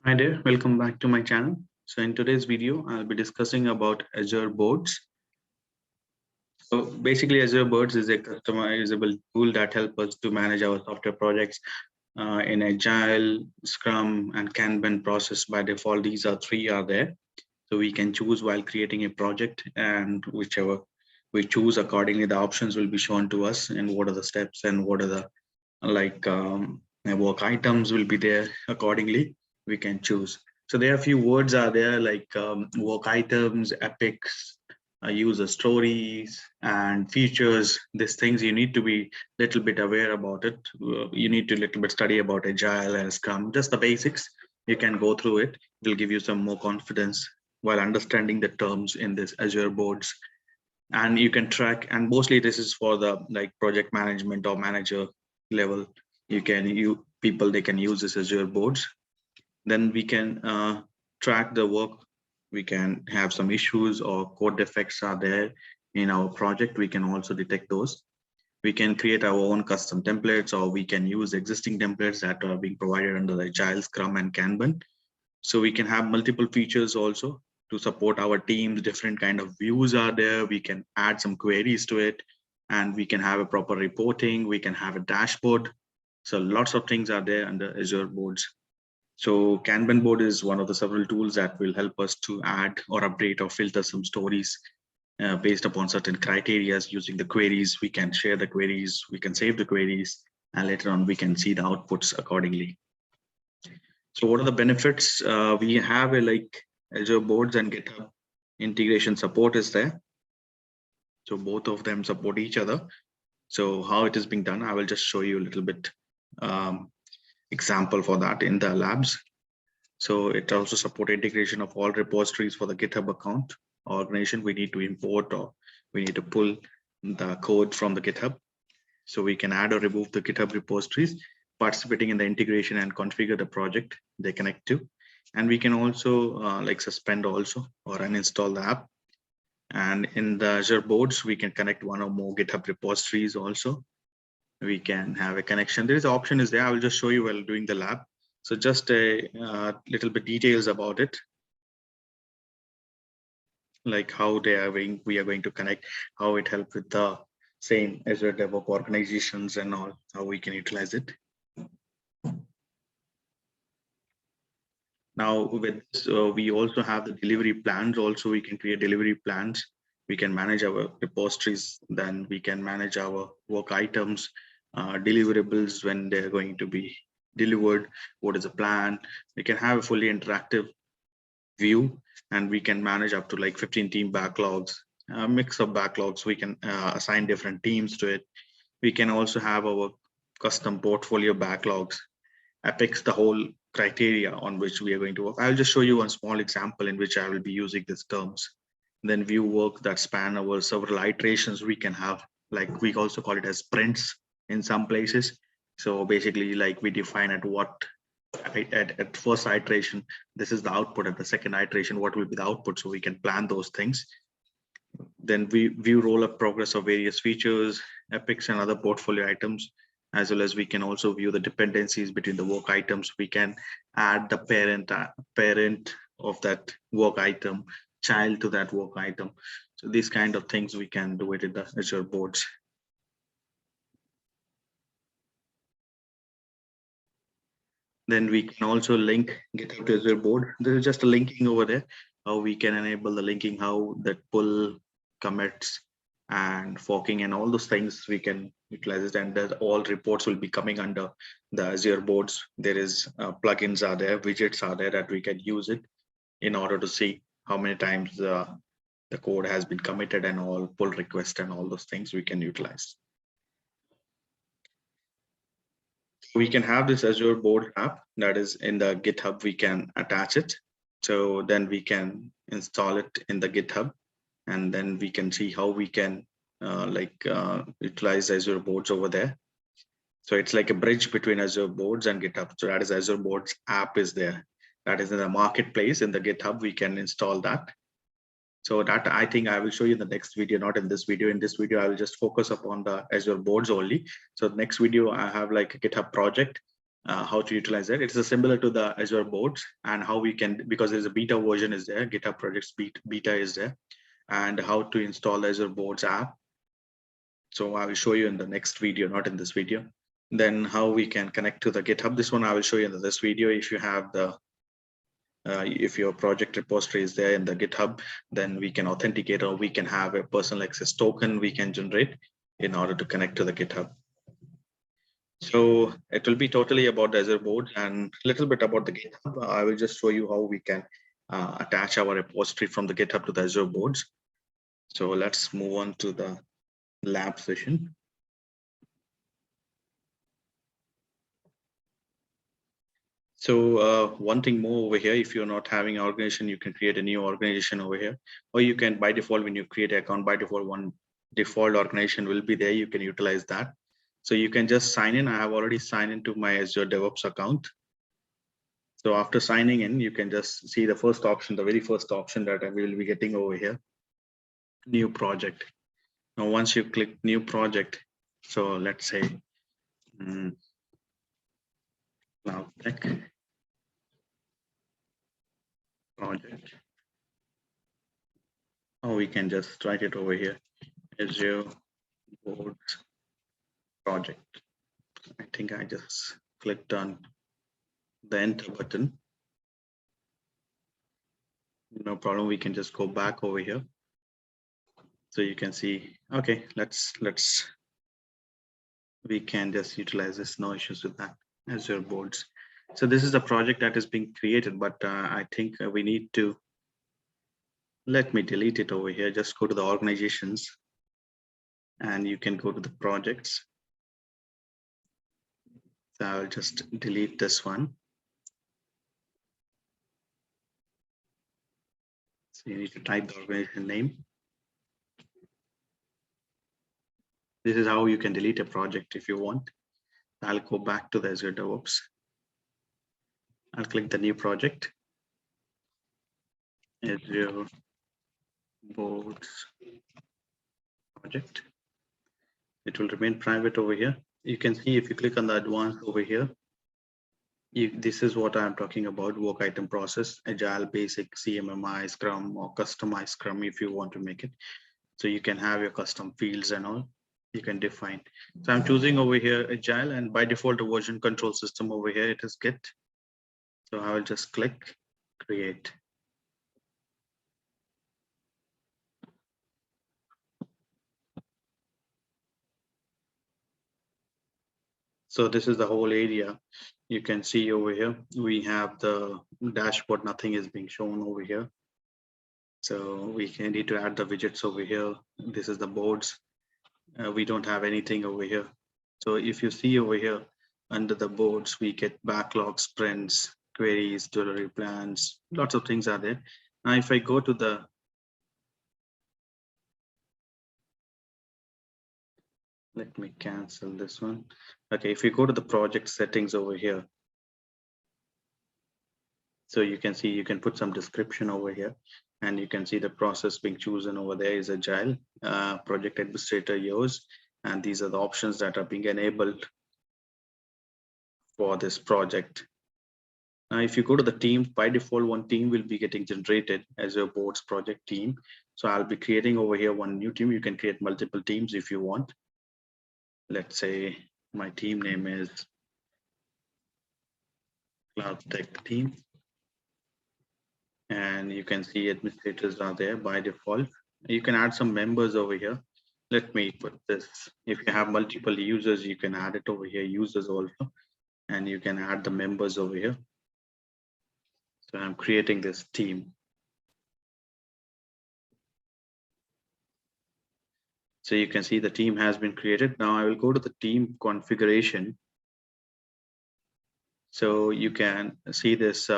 Hi there, welcome back to my channel. So in today's video, I'll be discussing about Azure Boards. So basically Azure Boards is a customizable tool that helps us to manage our software projects in Agile, Scrum, and Kanban process. By default, these are three are there. So we can choose while creating a project, and whichever we choose accordingly, the options will be shown to us and what are the steps and what are the like work items will be there accordingly. We can choose. So there are a few words are there like work items, epics, user stories, and features. These things you need to be little bit aware about it. You need to little bit study about Agile and Scrum, just the basics. You can go through it. It will give you some more confidence while understanding the terms in this Azure boards. And you can track, and mostly this is for the like project management or manager level. You people they can use this Azure boards. Then we can track the work. We can have some issues or code defects are there in our project. We can also detect those. We can create our own custom templates, or we can use existing templates that are being provided under the Agile, Scrum, and Kanban. So we can have multiple features also to support our teams. Different kind of views are there. We can add some queries to it, and we can have a proper reporting. We can have a dashboard. So lots of things are there under Azure boards. So Kanban board is one of the several tools that will help us to add or update or filter some stories based upon certain criteria using the queries. We can share the queries, we can save the queries, and later on we can see the outputs accordingly. So what are the benefits? We have a like Azure boards and GitHub integration support is there. So both of them support each other. So how it is being done, I will just show you a little bit example for that in the labs. So it also support integration of all repositories for the GitHub account organization. We need to import or we need to pull the code from the GitHub. So we can add or remove the GitHub repositories, participating in the integration and configure the project they connect to. And we can also like suspend also or uninstall the app. And in the Azure boards, we can connect one or more GitHub repositories also. We can have a connection. There is an option is there. I will just show you while doing the lab. So just a little bit details about it. Like how we are going to connect, how it helps with the same Azure DevOps organizations and all, how we can utilize it. Now with this, we also have the delivery plans. Also, we can create delivery plans. We can manage our repositories. Then we can manage our work items, deliverables when they're going to be delivered. What is the plan? We can have a fully interactive view, and we can manage up to like 15 team backlogs, a mix of backlogs. We can assign different teams to it. We can also have our custom portfolio backlogs, epics, the whole criteria on which we are going to work. I'll just show you one small example in which I will be using these terms. Then view work that span over several iterations. We can have, like, we also call it as sprints in some places. So basically, like, we define at what at first iteration, this is the output. At the second iteration, what will be the output? So we can plan those things. Then we view roll-up progress of various features, epics, and other portfolio items, as well as we can also view the dependencies between the work items. We can add the parent of that work item, child to that work item. So these kind of things we can do it in the Azure boards. Then we can also link GitHub to Azure board. There is just a linking over there. How we can enable the linking, how that pull, commits, and forking and all those things we can utilize it. And that all reports will be coming under the Azure boards. There is plugins are there, widgets are there that we can use it in order to see how many times the code has been committed and all pull request and all those things we can utilize. We can have this Azure board app that is in the GitHub. We can attach it. So then we can install it in the GitHub, and then we can see how we can utilize Azure boards over there. So it's like a bridge between Azure boards and GitHub. So that is Azure boards app is there. That is in the marketplace in the GitHub. We can install that. So that I think I will show you in the next video, not in this video. In this video, I will just focus upon the Azure boards only. So next video, I have like a GitHub project. how to utilize it. It's similar to the Azure Boards, and how we can, because there's a beta version is there, GitHub projects beta is there, and how to install the Azure Boards app. So I will show you in the next video, not in this video. Then how we can connect to the GitHub. This one I will show you in this video. If you have the if your project repository is there in the GitHub, then we can authenticate, or we can have a personal access token we can generate in order to connect to the GitHub. So it will be totally about the Azure board and a little bit about the GitHub. I will just show you how we can attach our repository from the GitHub to the Azure boards. So let's move on to the lab session. So one thing more over here, if you're not having an organization, you can create a new organization over here, or you can, by default, when you create an account, by default, one default organization will be there. You can utilize that. So you can just sign in. I have already signed into my Azure Devops account. So after signing in, you can just see the first option, the very first option that I will be getting over here, new project. Now, once you click new project, so let's say now tech project. Oh, we can just write it over here, Azure Boards project. I think I just clicked on the enter button. No problem, we can just go back over here. So you can see, okay, we can just utilize this, no issues with that, Azure Boards. So this is the project that is being created, but I think we need to, let me delete it over here. Just go to the organizations and you can go to the projects. So I'll just delete this one. So you need to type the organization name. This is how you can delete a project if you want. I'll go back to the Azure Devops. I'll click the new project. Azure Boards project. It will remain private over here. You can see if you click on the advanced over here, this is what I'm talking about: work item process, Agile, basic, CMMI, Scrum, or customized Scrum if you want to make it. So you can have your custom fields and all you can define. So I'm choosing over here Agile, and by default, the version control system over here, it is Git. So I will just click create. So this is the whole area. You can see over here, we have the dashboard, nothing is being shown over here. So we can need to add the widgets over here. This is the boards. We don't have anything over here. So if you see over here, under the boards, we get backlogs, sprints, queries, delivery plans, lots of things are there. Now, if I go to the, let me cancel this one. Okay, if you go to the project settings over here, so you can see, you can put some description over here, and you can see the process being chosen over there is Agile, project administrator yours, and these are the options that are being enabled for this project. Now, if you go to the team, by default, one team will be getting generated as your boards project team. So I'll be creating over here one new team. You can create multiple teams if you want. Let's say my team name is Cloud Tech Team. And you can see administrators are there by default. You can add some members over here. Let me put this. If you have multiple users, you can add it over here, users also, and you can add the members over here. So I'm creating this team. So you can see the team has been created. Now I will go to the team configuration. So you can see this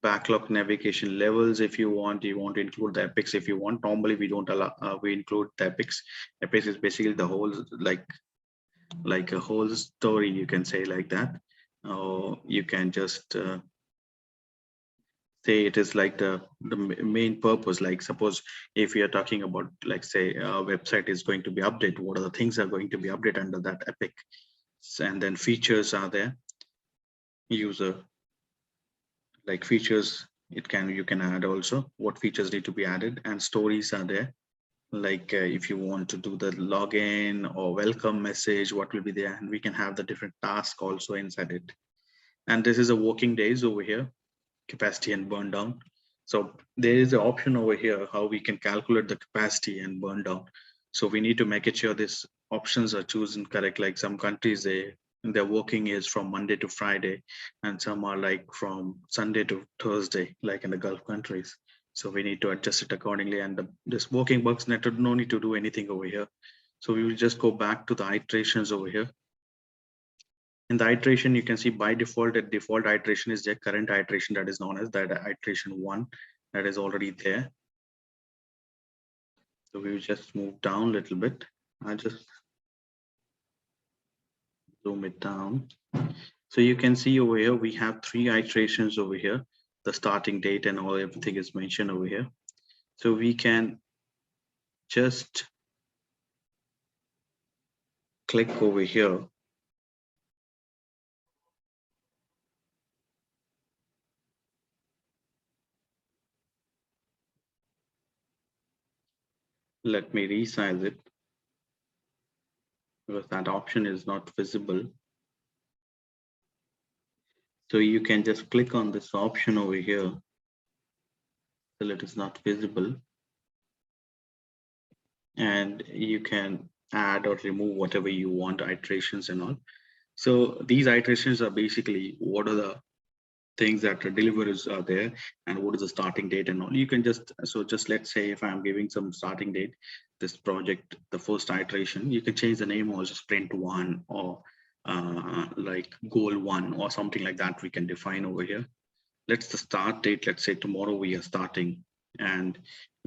backlog navigation levels. If you want to include the epics. If you want, normally we don't allow, we include the epics. Epics is basically the whole, like a whole story, you can say like that. Or you can just say it is like the main purpose. Like suppose if we are talking about, like say a website is going to be updated, what are the things are going to be updated under that epic? And then features are there. User, like features, you can add also what features need to be added, and stories are there. Like if you want to do the login or welcome message, what will be there, and we can have the different tasks also inside it. And this is a working days over here, capacity and burn down. So there is an option over here how we can calculate the capacity and burn down. So we need to make it sure these options are chosen correct. Like some countries, their working is from Monday to Friday, and some are like from Sunday to Thursday, like in the Gulf countries. So we need to adjust it accordingly. And this working bugs method, no need to do anything over here. So we will just go back to the iterations over here. In the iteration, you can see by default, the default iteration is the current iteration that is known as that iteration 1 that is already there. So we will just move down a little bit. I'll just zoom it down. So you can see over here, we have 3 iterations over here. The starting date and all, everything is mentioned over here. So we can just click over here. Let me resize it because that option is not visible. So you can just click on this option over here till it is not visible. And you can add or remove whatever you want, iterations and all. So these iterations are basically what are the things that the deliverers are there and what is the starting date and all. You can just, so just let's say if I'm giving some starting date, this project, the first iteration, you can change the name or just sprint 1 or like goal 1 or something like that we can define over here. Let's the start date, let's say tomorrow we are starting and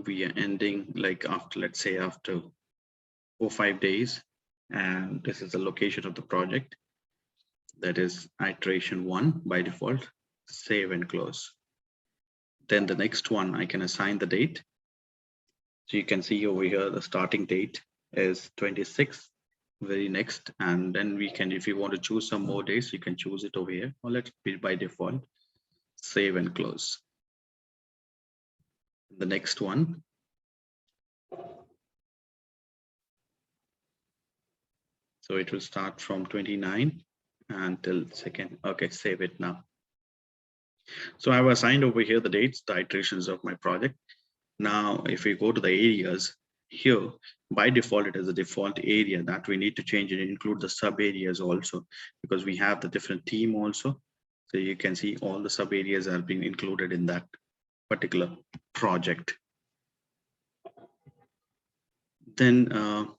we are ending like after, let's say after 4 or 5 days. And this is the location of the project. That is iteration 1 by default. Save and close. Then the next one, I can assign the date. So you can see over here, the starting date is 26, very next. And then we can, if you want to choose some more days, you can choose it over here, or let's be by default, save and close. The next one. So it will start from 29 until second. Okay, save it now. So I've assigned over here the dates, the iterations of my project. Now, if we go to the areas here, by default, it is a default area that we need to change it, include the sub areas also, because we have the different theme also. So you can see all the sub areas are being included in that particular project. Then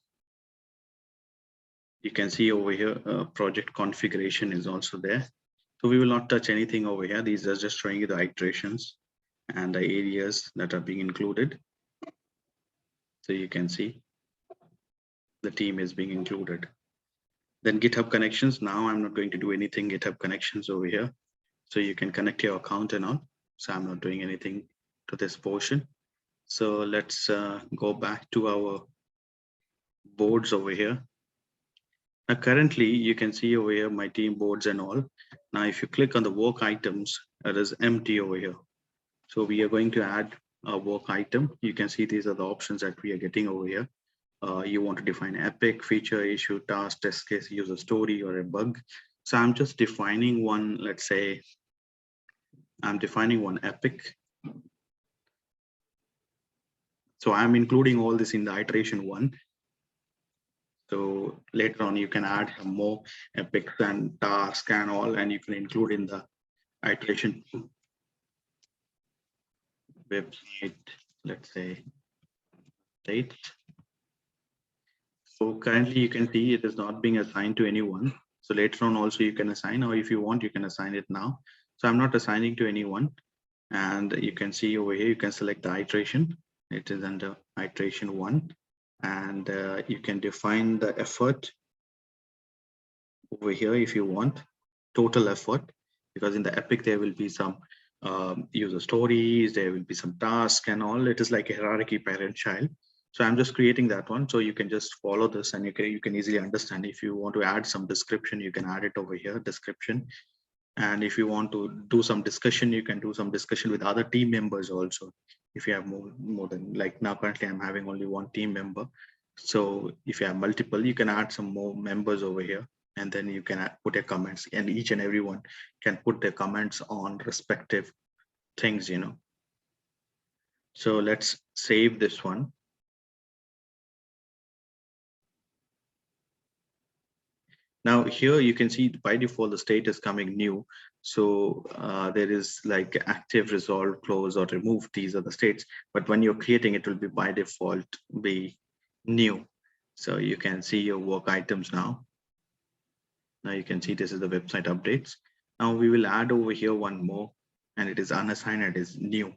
you can see over here, project configuration is also there. So we will not touch anything over here. These are just showing you the iterations and the areas that are being included. So you can see the team is being included. Then GitHub connections. Now I'm not going to do anything GitHub connections over here. So you can connect your account and all. So I'm not doing anything to this portion. So let's go back to our boards over here. Now currently you can see over here my team boards and all. Now if you click on the work items, it is empty over here. So we are going to add a work item. You can see these are the options that we are getting over here. You want to define epic, feature, issue, task, test case, user story, or a bug. So I'm just defining one, let's say, I'm defining one epic. So I'm including all this in the iteration 1. So later on, you can add more epics and task and all, and you can include in the iteration 2. Website, let's say, date. So currently you can see it is not being assigned to anyone. So later on also you can assign, or if you want, you can assign it now. So I'm not assigning to anyone. And you can see over here, you can select the iteration. It is under iteration 1. And you can define the effort over here if you want, total effort, because in the epic, there will be some user stories, there will be some tasks and all. It is like a hierarchy parent child. So I'm just creating that one. So you can just follow this and you can easily understand. If you want to add some description, you can add it over here, description. And if you want to do some discussion, you can do some discussion with other team members also. If you have more than, like now currently I'm having only one team member. So if you have multiple, you can add some more members over here, and then you can put your comments, and each and everyone can put their comments on respective things, So let's save this one. Now here you can see by default the state is coming new. So there is like active, resolve, close, or remove. These are the states. But when you're creating, it will be by default be new. So you can see your work items now. Now you can see this is the website updates. Now we will add over here one more, and it is unassigned, it is new.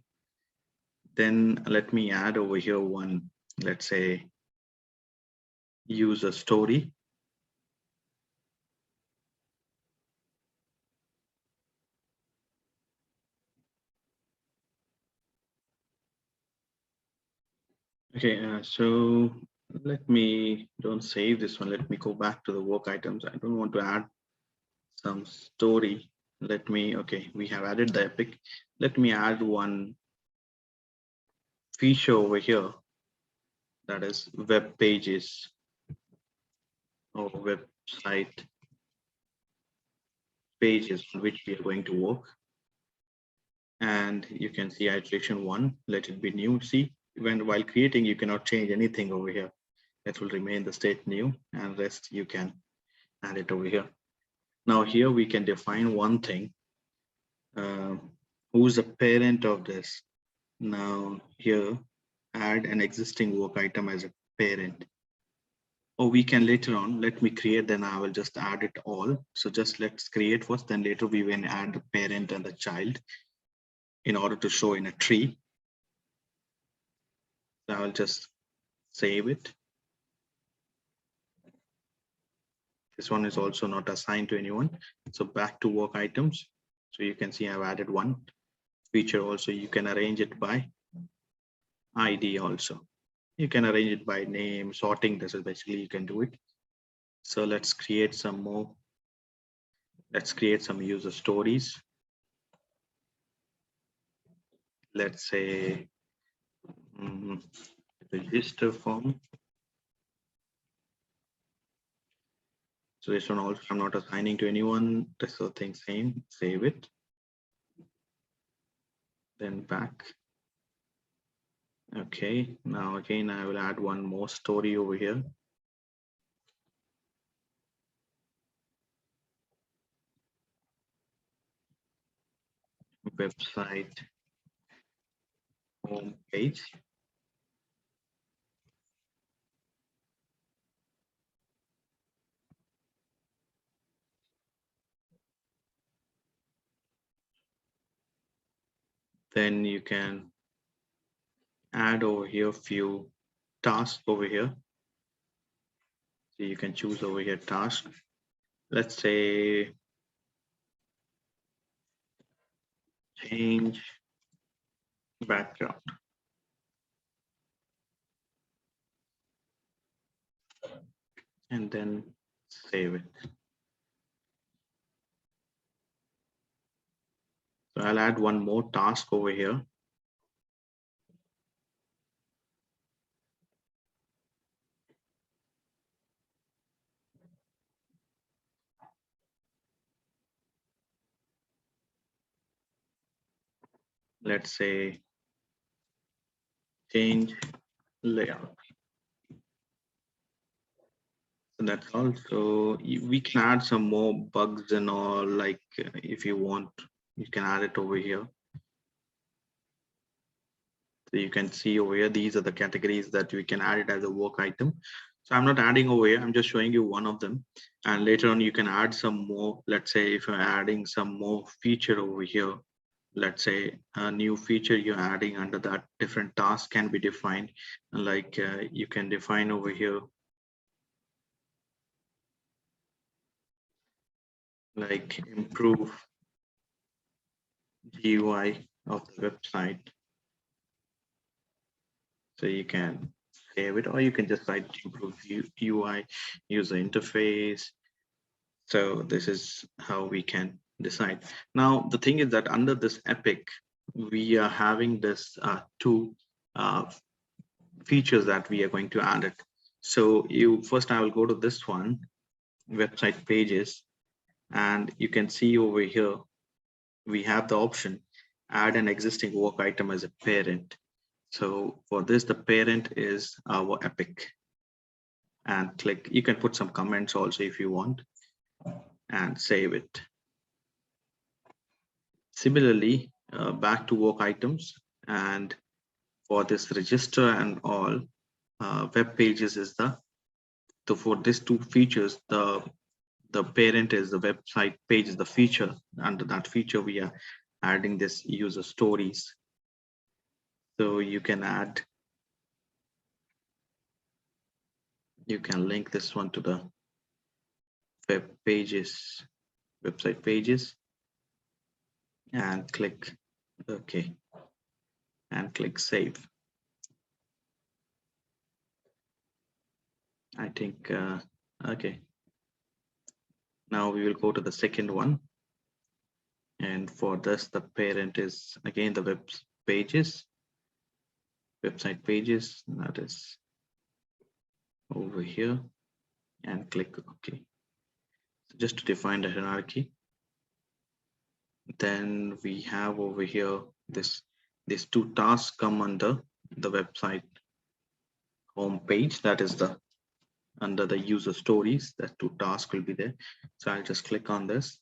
Then let me add over here one, let's say user story. Okay, so let me don't save this one. Let me go back to the work items. I don't want to add some story. Let me, okay, we have added the epic. Let me add one feature over here, that is web pages or website pages on which we are going to work. And you can see iteration one, let it be new. See, while creating, you cannot change anything over here. That will remain the state new, and rest you can add it over here. Now here we can define one thing. Who's the parent of this? Now here, add an existing work item as a parent. Or we can later on, let me create, then I will just add it all. So just let's create first, then later we will add the parent and the child in order to show in a tree. So I will just save it. This one is also not assigned to anyone. So back to work items. So you can see I've added one feature also. You can arrange it by ID also. You can arrange it by name, sorting. This is basically you can do it. So let's create some more. Let's create some user stories. Let's say register form. So this one also I'm not assigning to anyone. This whole thing same. Save it. Then back. Okay, now again I will add one more story over here. Website home page. Then you can add over here few tasks over here. So you can choose over here task. Let's say change background. And then save it. So I'll add one more task over here. Let's say change layout. So that's all. So we can add some more bugs and all, like if you want, you can add it over here. So you can see over here, these are the categories that we can add it as a work item. So I'm not adding over here, I'm just showing you one of them. And later on, you can add some more. Let's say if you're adding some more feature over here, let's say a new feature you're adding under that, different tasks can be defined. Like you can define over here, like improve GUI of the website. So you can save it, or you can just write improve UI user interface. So this is how we can decide. Now, the thing is that under this epic, we are having this two features that we are going to add it. So first I will go to this one, website pages, and you can see over here, we have the option, add an existing work item as a parent. So for this, the parent is our epic, and click, you can put some comments also if you want, and save it. Similarly, back to work items, and for this register and all, web pages is for these two features, the parent is the website page is the feature. Under that feature, we are adding this user stories. So you can link this one to the website pages, and click OK, and click save. I think, okay. Now we will go to the second one. And for this, the parent is again the website pages, that is over here, and click OK. So just to define the hierarchy. Then we have over here these two tasks come under the website home page, that is under the user stories. That two tasks will be there. So I'll just click on this.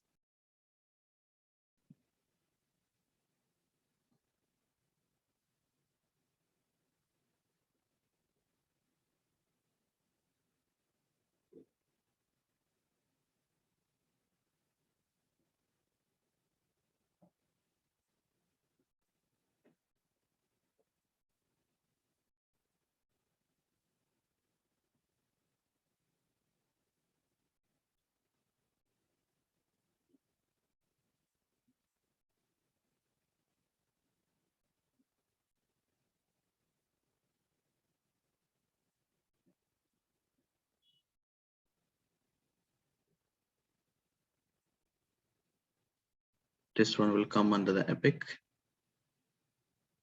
This one will come under the epic.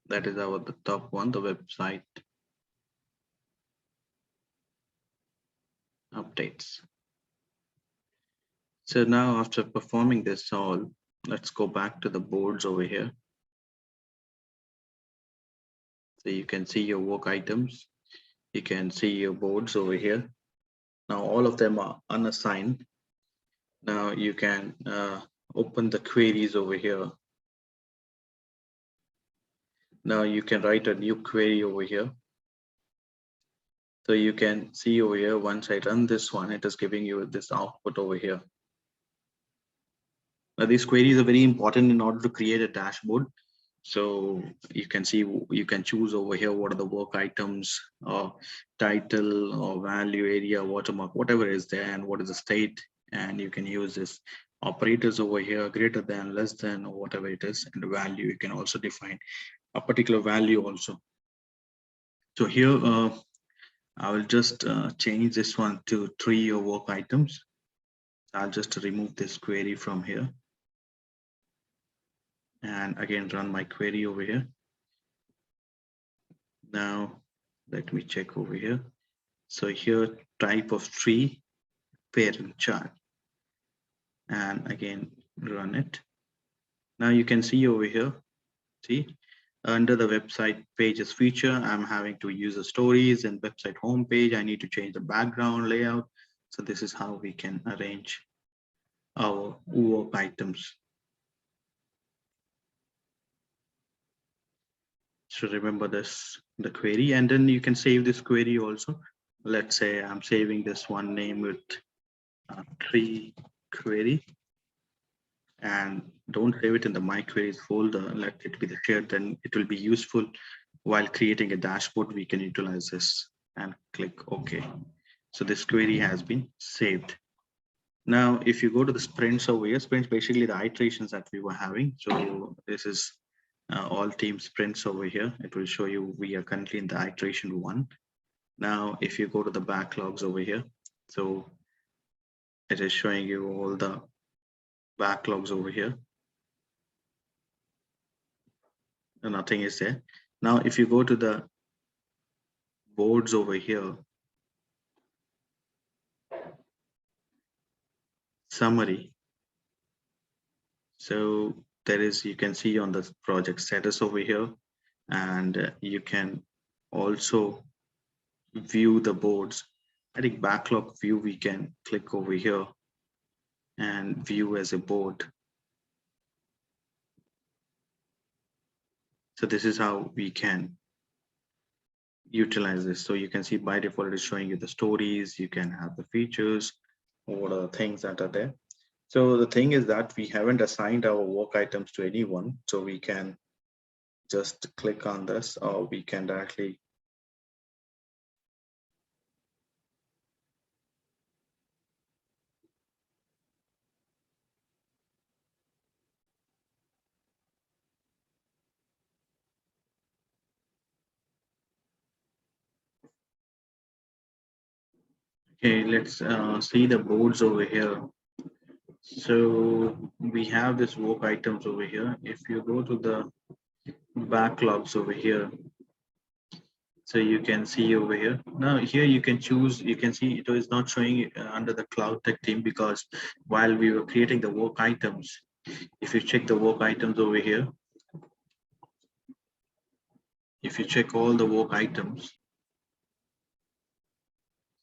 That is the top one, the website updates. So now after performing this all, let's go back to the boards over here. So you can see your work items. You can see your boards over here. Now all of them are unassigned. Now you can open the queries over here. Now you can write a new query over here. So you can see over here, once I run this one, it is giving you this output over here. Now these queries are very important in order to create a dashboard. So you can see, you can choose over here what are the work items, or title, or value, area, watermark, whatever is there, and what is the state. And you can use this operators over here, greater than, less than, or whatever it is, and the value. You can also define a particular value also. So here I will just change this one to 3 work items. I'll just remove this query from here, and again run my query over here. Now let me check over here. So here, type of tree, parent child, and again run it. Now you can see over here, see under the website pages feature, I'm having to use the stories and website homepage. I need to change the background layout. So this is how we can arrange our work items. So remember this, the query, and then you can save this query also. Let's say I'm saving this one name with tree query, and don't save it in the my queries folder. Let it be the shared, then it will be useful while creating a dashboard. We can utilize this, and click OK. So this query has been saved. Now, if you go to the sprints over here, sprints basically the iterations that we were having. So this is all team sprints over here. It will show you we are currently in the iteration 1. Now, if you go to the backlogs over here, so it is showing you all the backlogs over here. And nothing is there. Now, if you go to the boards over here, summary. So there is, you can see on the project status over here, and you can also view the boards. I think backlog view, we can click over here and view as a board. So this is how we can utilize this. So you can see by default it is showing you the stories, you can have the features, what are the things that are there. So the thing is that we haven't assigned our work items to anyone, so we can just click on this, or we can directly okay, let's see the boards over here. So we have this work items over here. If you go to the backlogs over here, so you can see over here. Now here you can choose, you can see it is not showing under the cloud tech team, because while we were creating the work items, if you check the work items over here, if you check all the work items,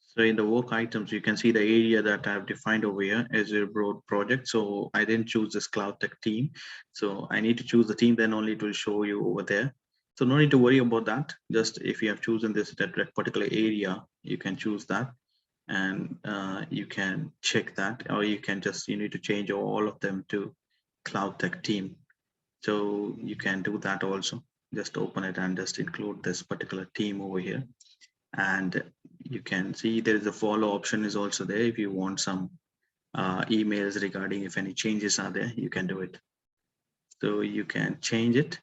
so in the work items, you can see the area that I've defined over here as a broad project. So I didn't choose this cloud tech team. So I need to choose the team, then only it will show you over there. So no need to worry about that. Just if you have chosen this that particular area, you can choose that, and you can check that, or you can just, you need to change all of them to cloud tech team. So you can do that also. Just open it and just include this particular team over here. And you can see there is a follow option is also there. If you want some emails regarding if any changes are there, you can do it. So you can change it.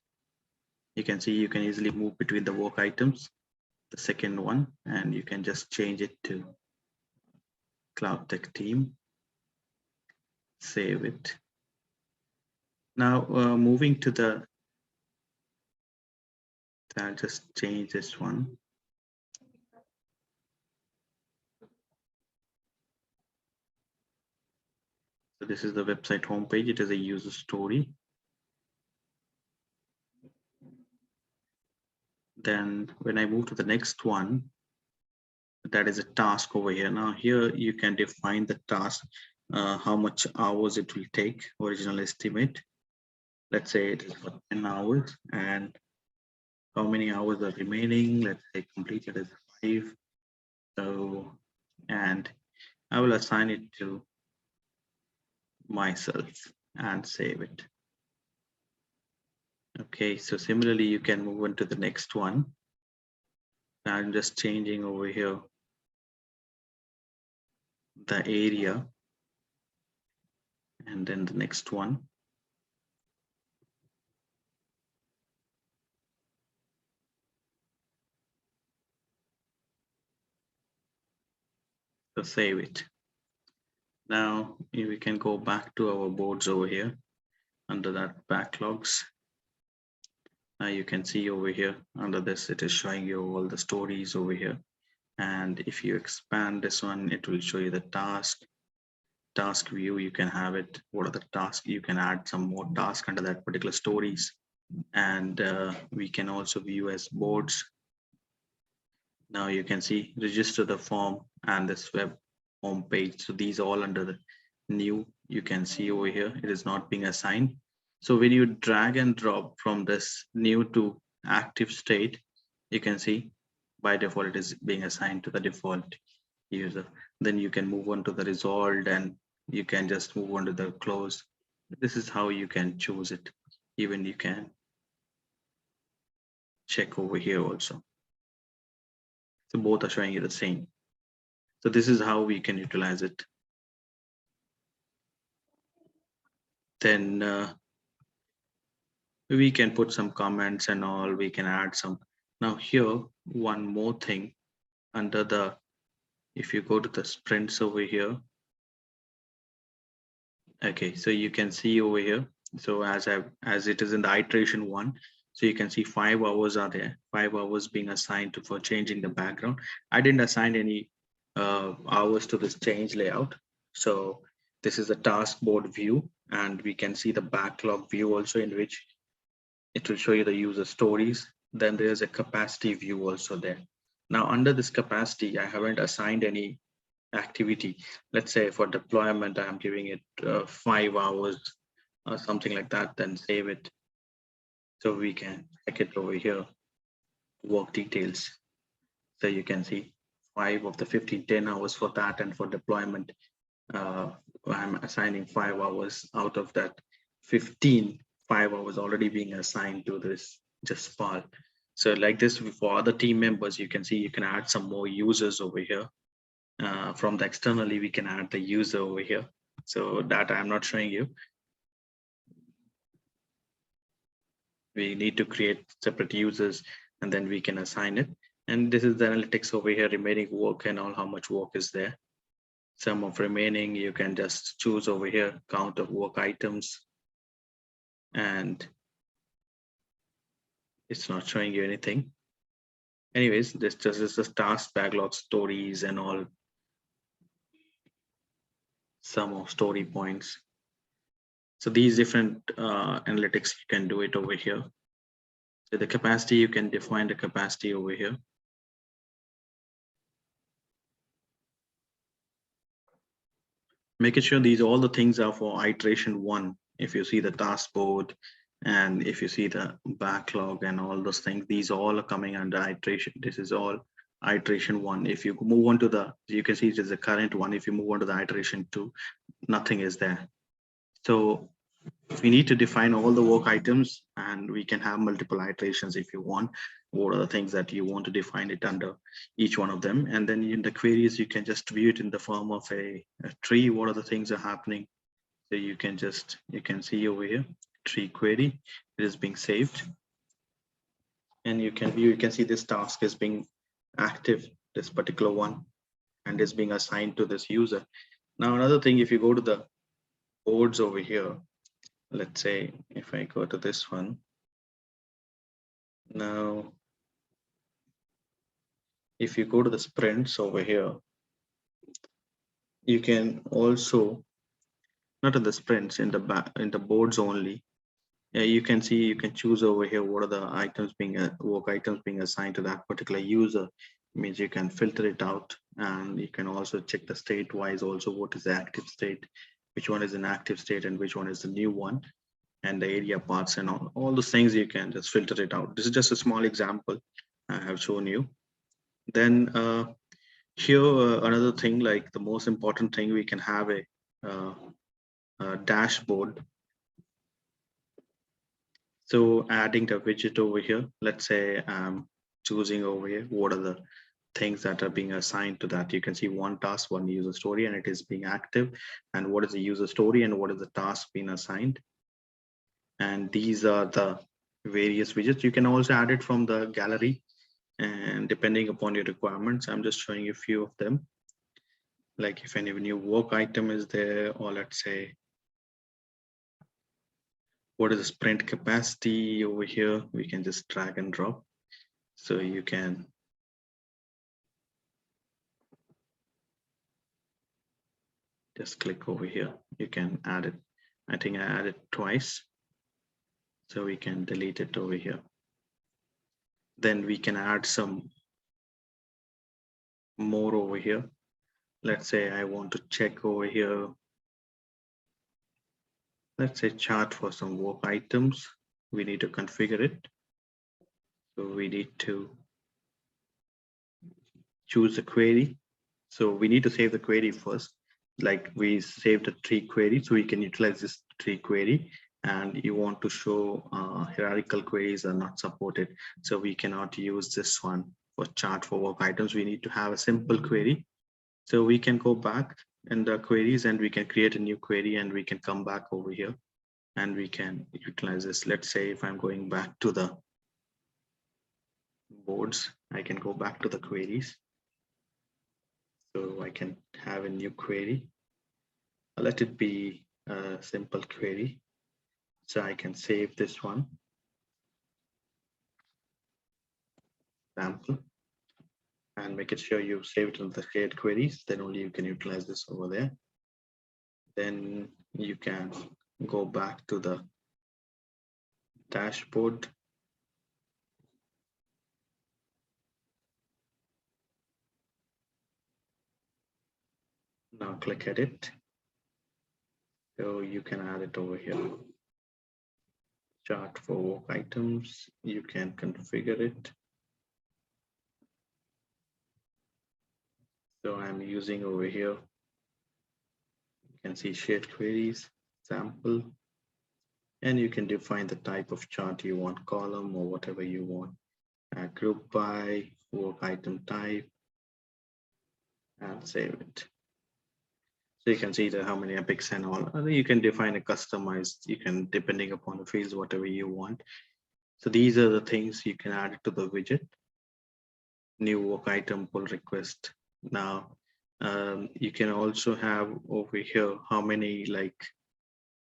You can see you can easily move between the work items, the second one, and you can just change it to cloud tech team, save it. Now moving to the, I'll just change this one. So this is the website homepage. It is a user story. Then when I move to the next one, that is a task over here. Now here you can define the task, how much hours it will take, original estimate. Let's say it is for 10 hours, and how many hours are remaining. Let's say completed is 5. So, and I will assign it to myself and save it. Okay, so similarly, you can move on to the next one. I'm just changing over here the area, and then the next one. So save it. Now we can go back to our boards over here under that backlogs. Now you can see over here under this, it is showing you all the stories over here. And if you expand this one, it will show you the task view. You can have it. What are the tasks? You can add some more tasks under that particular stories. And we can also view as boards. Now you can see register the form and this web home page. So these all under the new, you can see over here, it is not being assigned. So when you drag and drop from this new to active state, you can see by default it is being assigned to the default user. Then you can move on to the resolved, and you can just move on to the close. This is how you can choose it. Even you can check over here also. So both are showing you the same. So this is how we can utilize it. Then we can put some comments and all, we can add some. Now here, one more thing under the, if you go to the sprints over here, okay, so you can see over here. So as it is in the iteration 1, so you can see 5 hours are there, 5 hours being assigned for changing the background. I didn't assign any hours to this change layout. So this is the taskboard view, and we can see the backlog view also, in which it will show you the user stories. Then there's a capacity view also there. Now under this capacity, I haven't assigned any activity. Let's say for deployment, I'm giving it 5 hours or something like that, then save it. So we can check it over here, work details. So you can see 5 of the 15, 10 hours for that, and for deployment, I'm assigning 5 hours out of that 15, 5 hours already being assigned to this just part. So like this, for other team members, you can see you can add some more users over here. From the externally, we can add the user over here. So that I'm not showing you. We need to create separate users, and then we can assign it. And this is the analytics over here, remaining work and all, how much work is there. Sum of remaining, you can just choose over here, count of work items, and it's not showing you anything. Anyways, this just is the task backlog stories and all, sum of story points. So these different analytics, you can do it over here. So the capacity, you can define the capacity over here. Making sure these all the things are for iteration 1. If you see the task board, and if you see the backlog and all those things, these all are coming under iteration. This is all iteration 1. If you move on to the, you can see it is the current one. If you move on to the iteration 2, nothing is there. So we need to define all the work items, and we can have multiple iterations if you want. What are the things that you want to define it under each one of them? And then in the queries, you can just view it in the form of a tree. What are the things are happening? So you can see over here, tree query, it is being saved. And you can see this task is being active, this particular one, and is being assigned to this user. Now, another thing, if you go to the boards over here, let's say if I go to this one, now, if you go to the sprints over here, you can also, not in the sprints, in the boards only, you can see, you can choose over here what are the items being work items being assigned to that particular user. It means you can filter it out, and you can also check the state wise also, what is the active state, which one is an active state and which one is the new one, and the area parts and all those things. You can just filter it out. This is just a small example I have shown you. Then here another thing, like the most important thing, we can have a dashboard. So adding the widget over here, let's say I'm choosing over here what are the things that are being assigned to that. You can see one task, one user story, and it is being active, and what is the user story and what is the task being assigned. And these are the various widgets. You can also add it from the gallery, and depending upon your requirements, I'm just showing you a few of them. Like if any new work item is there, or let's say what is the sprint capacity over here, we can just drag and drop. So you can just click over here, you can add it. I think I added twice, so we can delete it over here. Then we can add some more over here. Let's say I want to check over here, let's say chart for some work items. We need to configure it. So we need to choose the query. So we need to save the query first. Like we saved a tree query, so we can utilize this tree query. And you want to show hierarchical queries are not supported, so we cannot use this one for chart for work items. We need to have a simple query. So we can go back in the queries, and we can create a new query, and we can come back over here, and we can utilize this. Let's say if I'm going back to the boards, I can go back to the queries. So I can have a new query. Let it be a simple query. So I can save this one, sample, and make it sure you save it in the shared queries. Then only you can utilize this over there. Then you can go back to the dashboard. Now click edit. So you can add it over here. Chart for work items. You can configure it. So I'm using over here. You can see shared queries, sample, and you can define the type of chart you want, column or whatever you want. Group by, work item type, and save it. So you can see that how many epics and all. You can define a customized, you can, depending upon the fields, whatever you want. So these are the things you can add to the widget. New work item, pull request. Now, you can also have over here how many like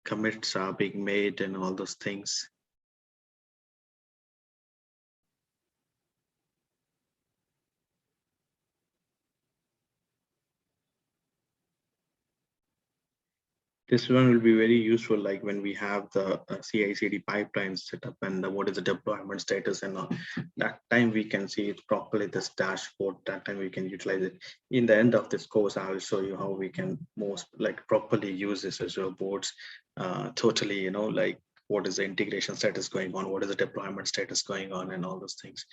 commits are being made and all those things. This one will be very useful, like when we have the CI/CD pipeline set up and what is the deployment status and all. That time we can see it properly, this dashboard, that time we can utilize it. In the end of this course, I will show you how we can most like properly use this Azure Boards. Totally, you know, like what is the integration status going on, what is the deployment status going on and all those things.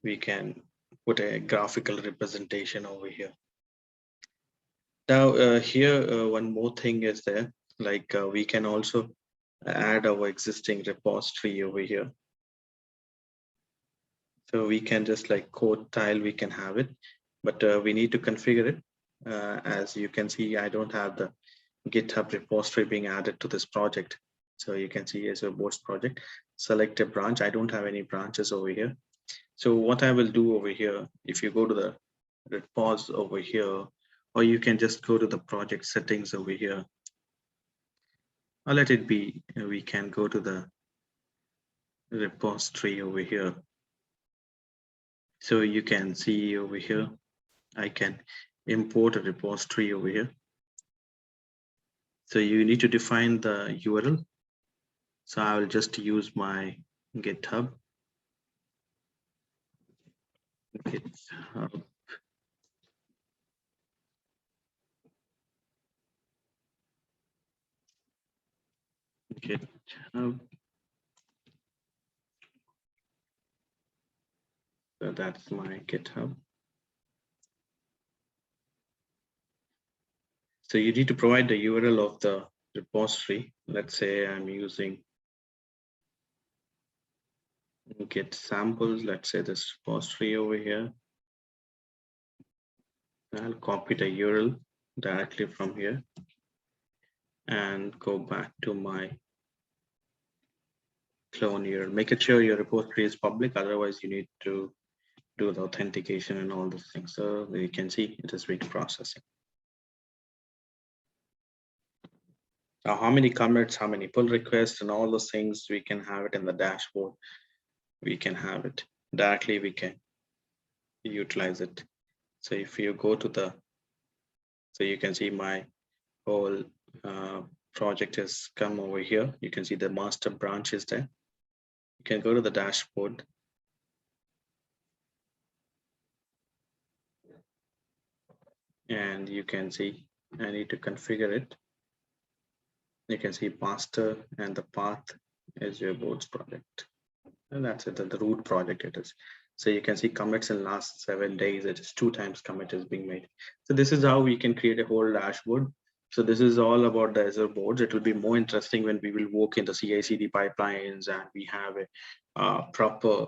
We can put a graphical representation over here. Now here, one more thing is there. Like we can also add our existing repository over here. So we can just like code tile, we can have it, but we need to configure it. As you can see, I don't have the GitHub repository being added to this project. So you can see as a Boards project, select a branch. I don't have any branches over here. So what I will do over here, if you go to the repos over here, or you can just go to the project settings over here. Or let it be, we can go to the repository over here. So you can see over here, I can import a repository over here. So you need to define the URL. So I will just use my GitHub. GitHub. GitHub. So that's my GitHub. So you need to provide the URL of the repository. Let's say I'm using Git samples. Let's say this repository over here. I'll copy the URL directly from here and go back to my clone URL. Make it sure your repository is public, otherwise you need to do the authentication and all those things. So you can see it is processing. Now, how many commits, how many pull requests and all those things, we can have it in the dashboard. We can have it directly, we can utilize it. So if you go to the, so you can see my whole project has come over here. You can see the master branch is there. You can go to the dashboard. And you can see, I need to configure it. You can see master and the path is your Boards project. And that's it, the root project it is. So you can see commits in last 7 days, it is 2 times commit is being made. So this is how we can create a whole dashboard. So this is all about the Azure Boards. It will be more interesting when we will work in the CI/CD pipelines and we have a proper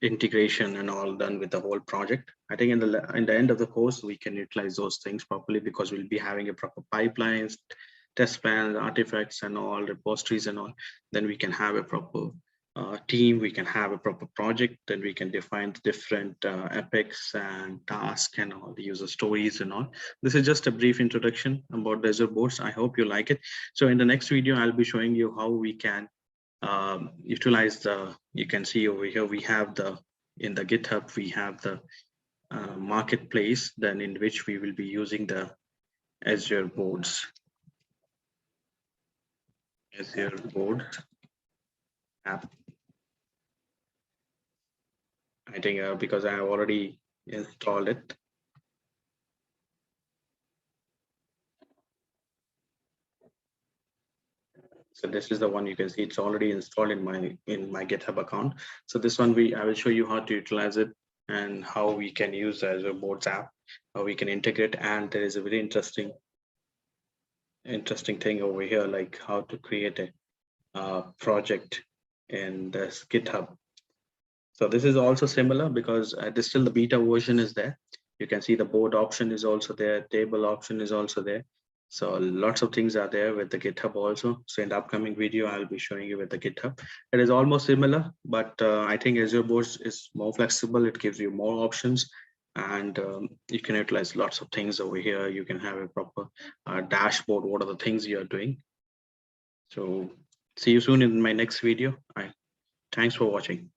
integration and all done with the whole project. I think in the end of the course, we can utilize those things properly because we'll be having a proper pipelines, test plans, artifacts and all, repositories and all. Then we can have a proper team, we can have a proper project, then we can define the different epics and tasks and all the user stories and all. This is just a brief introduction about the Azure Boards. I hope you like it. So in the next video, I'll be showing you how we can utilize the, you can see over here, we have the, in the GitHub, we have the marketplace, then in which we will be using the Azure Boards. Azure Boards app. I think because I have already installed it. So this is the one you can see it's already installed in my GitHub account. So this one I will show you how to utilize it and how we can use the Azure Boards app, how we can integrate. And there is a very interesting thing over here, like how to create a project in this GitHub. So this is also similar because this still the beta version is there. You can see the board option is also there, table option is also there. So lots of things are there with the GitHub also. So in the upcoming video, I'll be showing you with the GitHub. It is almost similar, but I think Azure Boards is more flexible. It gives you more options, and you can utilize lots of things over here. You can have a proper dashboard. What are the things you are doing? So see you soon in my next video. Thanks for watching.